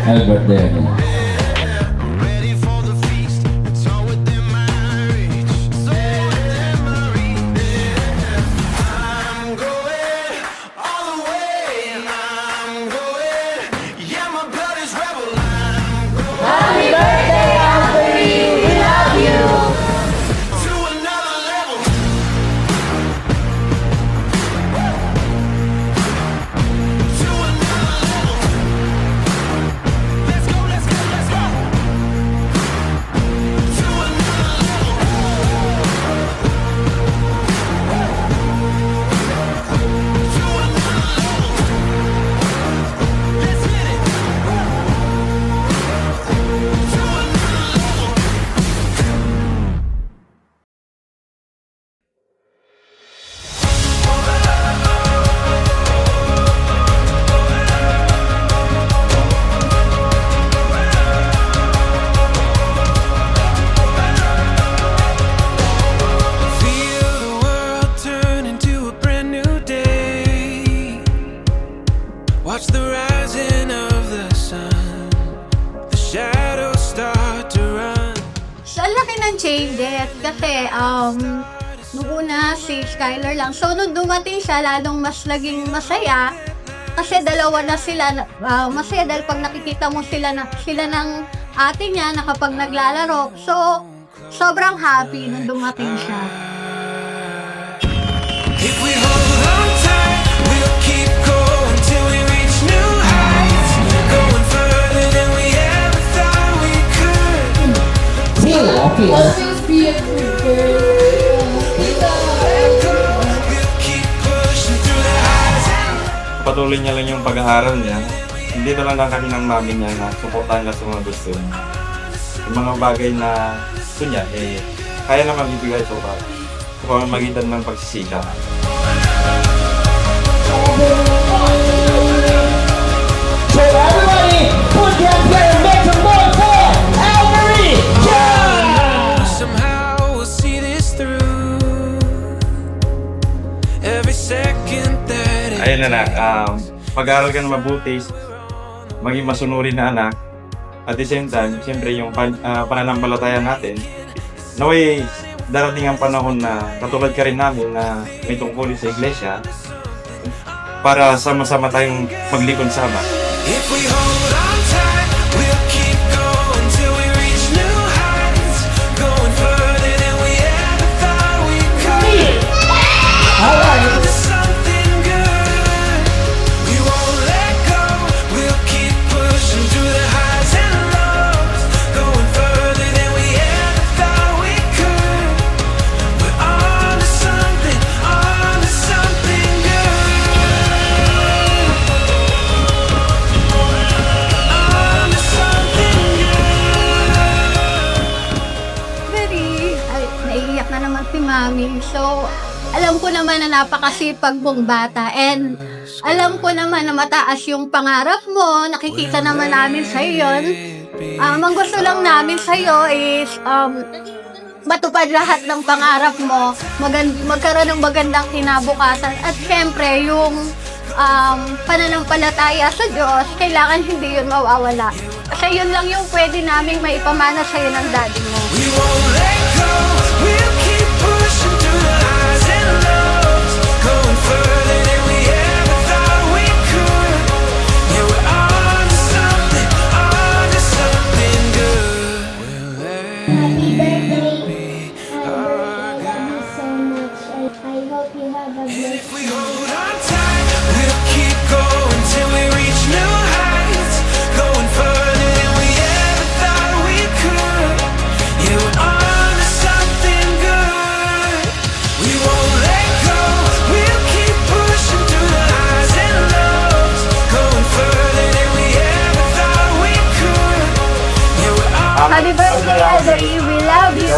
Happy birthday again. Watch the rising of the sun, the shadows start to run. So, ang laki ng changes kasi nung una si Skylar lang. So, nung dumating siya, lalong mas naging masaya kasi dalawa na sila. Masaya dahil pag nakikita mo sila ng ate niya na kapag naglalaro. So, sobrang happy nung dumating siya. If we hold on tight, we'll keep going till we reach new heights, going further than we ever thought we could. Always be a good girl. We'll keep pushing through the highs and Patuloy niya lang yung pag-aaral niya. Hindi na lang kami ng mami niya na suportahan niya sa mga gusto niya. Yung mga bagay na gusto niya, kaya naman ibigay sa pamamagitan ng pagsisikap. So everybody, put your hands together and make some noise for Elmarie! Yeah! somehow we'll see this through. Every second that it Ayun anak, pag-aaral ka na mabuti, maging masunurin na anak. At the same time, siyempre yung pananampalataya natin, naway darating ang panahon na katulad ka rin namin na may tungkulin sa iglesia para sama-sama tayong maglikod sama. If we hold on tight, we'll keep going till we reach new heights, going further than we ever thought we could. On to something good. We won't let go. We'll keep pushing through the highs and lows, going further than we ever thought we could. We're on to something good. Naiiyak na naman si Mami. So, alam ko naman na napakasipag mong bata and alam ko naman na mataas yung pangarap mo. Nakikita naman namin sa yun. Ang gusto lang namin sa iyo is matupad lahat ng pangarap mo, magkaroon ng magandang kinabukasan at syempre yung pananampalataya sa Diyos, kailangan hindi yun mawawala. Kasi yun lang yung pwede naming maipamana sa iyo ng daddy mo. We won't let go. We'll keep pushing through the highs and lows, going further than we ever thought we could. Yeah, we're on to something good. We'll let Happy birthday. be I our love you so much. I hope you have a blessed If we hold on tight, we'll keep going till we reach new heights, going further than we ever thought we could. Yeah, we're on to something good. We won't let go. We'll keep pushing through the highs and lows, going further than we ever thought we could. Yeah, we're on. Happy birthday, Elmarie! We love you!